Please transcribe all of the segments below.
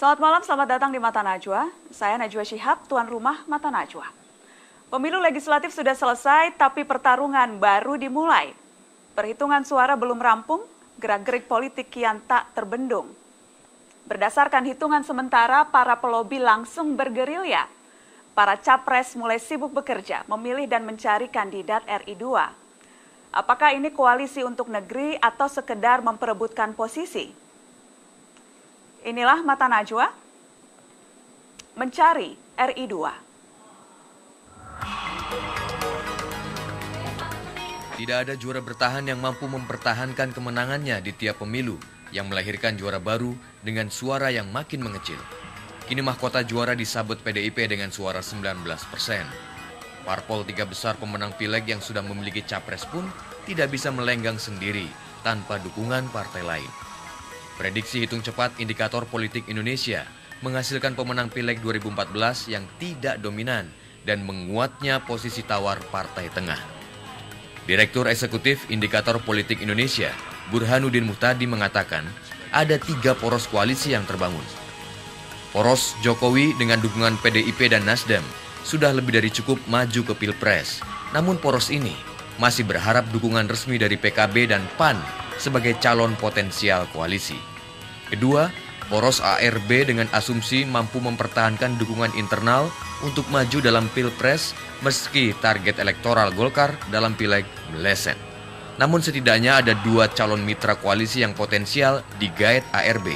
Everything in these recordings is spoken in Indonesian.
Selamat malam, selamat datang di Mata Najwa. Saya Najwa Shihab, tuan rumah Mata Najwa. Pemilu legislatif sudah selesai, tapi pertarungan baru dimulai. Perhitungan suara belum rampung, gerak-gerik politik kian tak terbendung. Berdasarkan hitungan sementara, para pelobi langsung bergerilya. Para capres mulai sibuk bekerja, memilih dan mencari kandidat RI 2. Apakah ini koalisi untuk negeri atau sekedar memperebutkan posisi? Inilah Mata Najwa mencari RI 2. Tidak ada juara bertahan yang mampu mempertahankan kemenangannya di tiap pemilu yang melahirkan juara baru dengan suara yang makin mengecil. Kini mahkota juara disabet PDIP dengan suara 19%. Parpol tiga besar pemenang pileg yang sudah memiliki capres pun tidak bisa melenggang sendiri tanpa dukungan partai lain. Prediksi hitung cepat indikator politik Indonesia menghasilkan pemenang pileg 2014 yang tidak dominan dan menguatnya posisi tawar partai tengah. Direktur Eksekutif Indikator Politik Indonesia, Burhanuddin Muhtadi mengatakan ada 3 poros koalisi yang terbangun. Poros Jokowi dengan dukungan PDIP dan Nasdem sudah lebih dari cukup maju ke Pilpres. Namun poros ini masih berharap dukungan resmi dari PKB dan PAN sebagai calon potensial koalisi. Kedua, poros ARB dengan asumsi mampu mempertahankan dukungan internal untuk maju dalam Pilpres meski target elektoral Golkar dalam pileg meleset. Namun setidaknya ada 2 calon mitra koalisi yang potensial digait ARB,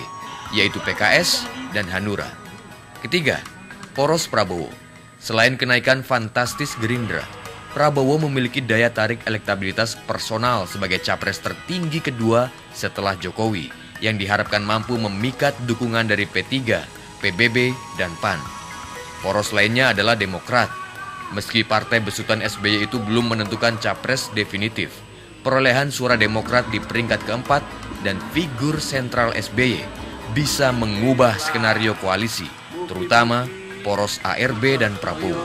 yaitu PKS dan Hanura. Ketiga, poros Prabowo. Selain kenaikan fantastis Gerindra, Prabowo memiliki daya tarik elektabilitas personal sebagai capres tertinggi kedua setelah Jokowi, yang diharapkan mampu memikat dukungan dari P3, PBB, dan PAN. Poros lainnya adalah Demokrat. Meski partai besutan SBY itu belum menentukan capres definitif, perolehan suara Demokrat di peringkat keempat dan figur sentral SBY bisa mengubah skenario koalisi, terutama poros ARB dan Prabowo.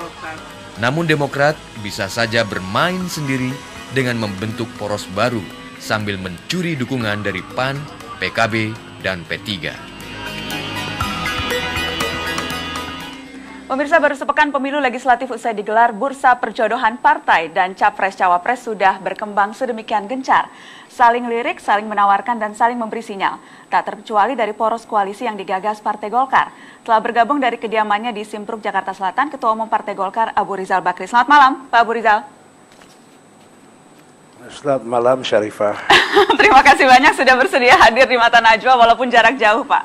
Namun Demokrat bisa saja bermain sendiri dengan membentuk poros baru sambil mencuri dukungan dari PAN, PKB, dan P3. Pemirsa, baru sepekan pemilu legislatif usai digelar, bursa perjodohan partai dan capres-cawapres sudah berkembang sedemikian gencar. Saling lirik, saling menawarkan, dan saling memberi sinyal. Tak terkecuali dari poros koalisi yang digagas Partai Golkar. Telah bergabung dari kediamannya di Simpruk, Jakarta Selatan, Ketua Umum Partai Golkar, Abu Rizal Bakri. Selamat malam, Pak Abu Rizal. Selamat malam, Syarifah. Terima kasih banyak sudah bersedia hadir di Mata Najwa walaupun jarak jauh, Pak.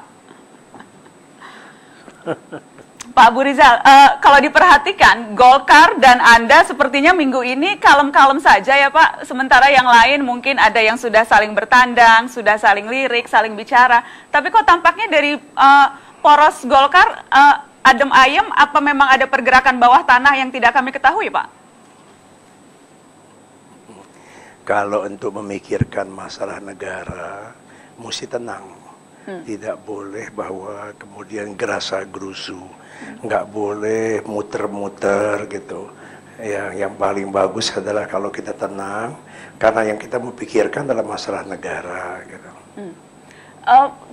Pak Abu Rizal, kalau diperhatikan, Golkar dan Anda sepertinya minggu ini kalem-kalem saja ya Pak. Sementara yang lain mungkin ada yang sudah saling bertandang, sudah saling lirik, saling bicara. Tapi kok tampaknya dari poros Golkar adem ayem, apa memang ada pergerakan bawah tanah yang tidak kami ketahui, Pak? Kalau untuk memikirkan masalah negara, mesti tenang. Tidak boleh bahwa kemudian gerasa-gerusu. Nggak boleh muter-muter gitu. Yang paling bagus adalah kalau kita tenang, karena yang kita mau pikirkan adalah masalah negara. Gitu.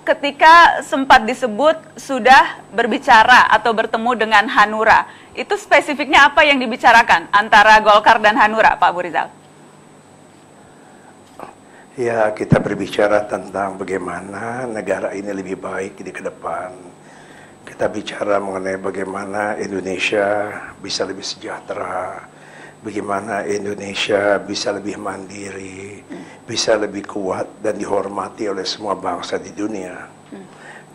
Ketika sempat disebut sudah berbicara atau bertemu dengan Hanura, itu spesifiknya apa yang dibicarakan antara Golkar dan Hanura, Pak Abu Rizal? Ya, kita berbicara tentang bagaimana negara ini lebih baik di ke depan. Kita bicara mengenai bagaimana Indonesia bisa lebih sejahtera, bagaimana Indonesia bisa lebih mandiri, bisa lebih kuat dan dihormati oleh semua bangsa di dunia.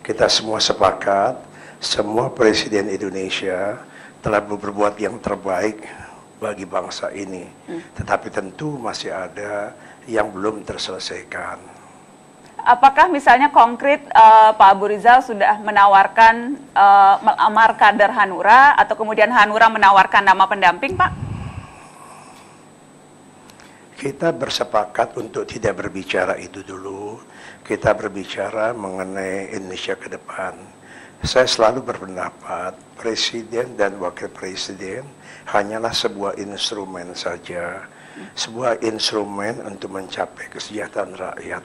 Kita semua sepakat, semua presiden Indonesia telah berbuat yang terbaik bagi bangsa ini. Tetapi tentu masih ada yang belum terselesaikan. Apakah misalnya konkret Pak Abu Rizal sudah menawarkan melamar kader Hanura atau kemudian Hanura menawarkan nama pendamping, Pak? Kita bersepakat untuk tidak berbicara itu dulu. Kita berbicara mengenai Indonesia ke depan. Saya selalu berpendapat presiden dan wakil presiden hanyalah sebuah instrumen saja. Sebuah instrumen untuk mencapai kesejahteraan rakyat.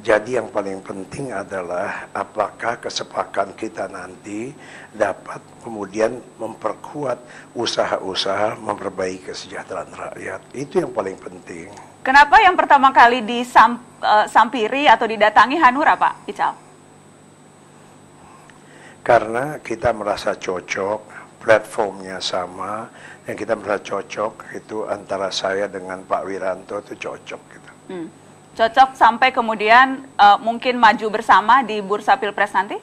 Jadi yang paling penting adalah apakah kesepakatan kita nanti dapat kemudian memperkuat usaha-usaha memperbaiki kesejahteraan rakyat. Itu yang paling penting. Kenapa yang pertama kali disampiri atau didatangi Hanura, Pak Ical? Karena kita merasa cocok, platformnya sama, dan kita merasa cocok itu antara saya dengan Pak Wiranto itu cocok gitu. Cocok sampai kemudian mungkin maju bersama di bursa Pilpres nanti?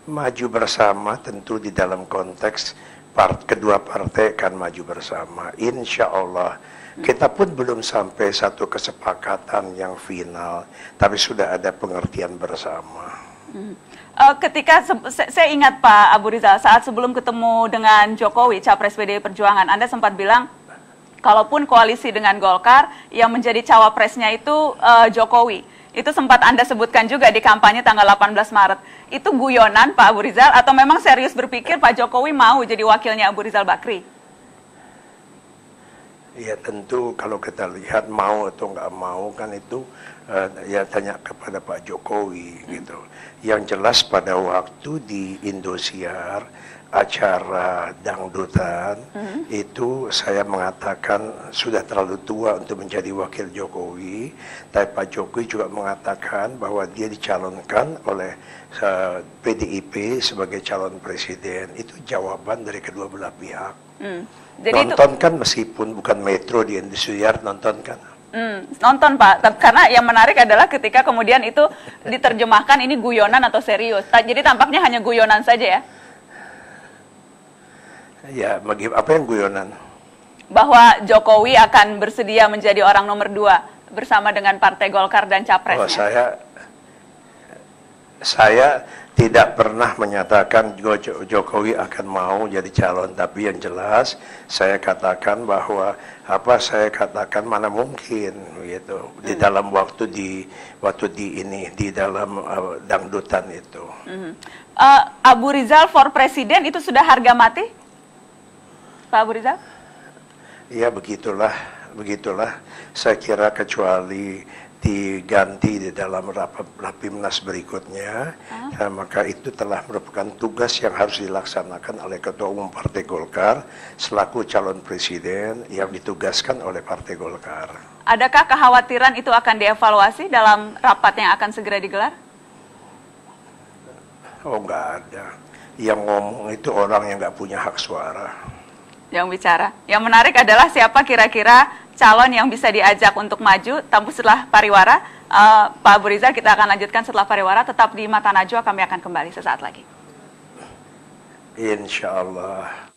Maju bersama tentu di dalam konteks kedua partai akan maju bersama. Insya Allah. Kita pun belum sampai satu kesepakatan yang final, tapi sudah ada pengertian bersama. Ketika saya ingat Pak Abu Rizal, saat sebelum ketemu dengan Jokowi, Capres PDI Perjuangan, Anda sempat bilang, kalaupun koalisi dengan Golkar, yang menjadi cawapresnya itu Jokowi. Itu sempat Anda sebutkan juga di kampanye tanggal 18 Maret. Itu guyonan Pak Abu Rizal atau memang serius berpikir Pak Jokowi mau jadi wakilnya Abu Rizal Bakri? Ya tentu kalau kita lihat mau atau nggak mau kan itu ya tanya kepada Pak Jokowi gitu. Yang jelas pada waktu di Indosiar acara dangdutan itu saya mengatakan sudah terlalu tua untuk menjadi wakil Jokowi, tapi Pak Jokowi juga mengatakan bahwa dia dicalonkan oleh PDIP sebagai calon presiden. Itu jawaban dari kedua belah pihak. Jadi nonton itu, kan meskipun bukan Metro di Indosiar nonton kan. Nonton Pak, karena yang menarik adalah ketika kemudian itu diterjemahkan ini guyonan atau serius. Jadi tampaknya hanya guyonan saja ya? Ya, apa yang guyonan? Bahwa Jokowi akan bersedia menjadi orang nomor 2 bersama dengan Partai Golkar dan Capresnya. Oh, saya tidak pernah menyatakan Jokowi akan mau jadi calon, tapi yang jelas saya katakan bahwa saya katakan mana mungkin gitu di dalam waktu di dalam dangdutan itu. Abu Rizal for presiden itu sudah harga mati, Pak Abu Rizal? Ya begitulah. Saya kira kecuali diganti di dalam Rapimnas berikutnya, maka itu telah merupakan tugas yang harus dilaksanakan oleh Ketua Umum Partai Golkar selaku calon presiden yang ditugaskan oleh Partai Golkar. Adakah kekhawatiran itu akan dievaluasi dalam rapat yang akan segera digelar? Oh, nggak ada. Yang ngomong itu orang yang nggak punya hak suara. Yang bicara. Yang menarik adalah siapa kira-kira calon yang bisa diajak untuk maju setelah pariwara. Pak Abu Rizal, kita akan lanjutkan setelah pariwara. Tetap di Mata Najwa, kami akan kembali sesaat lagi. Insya Allah.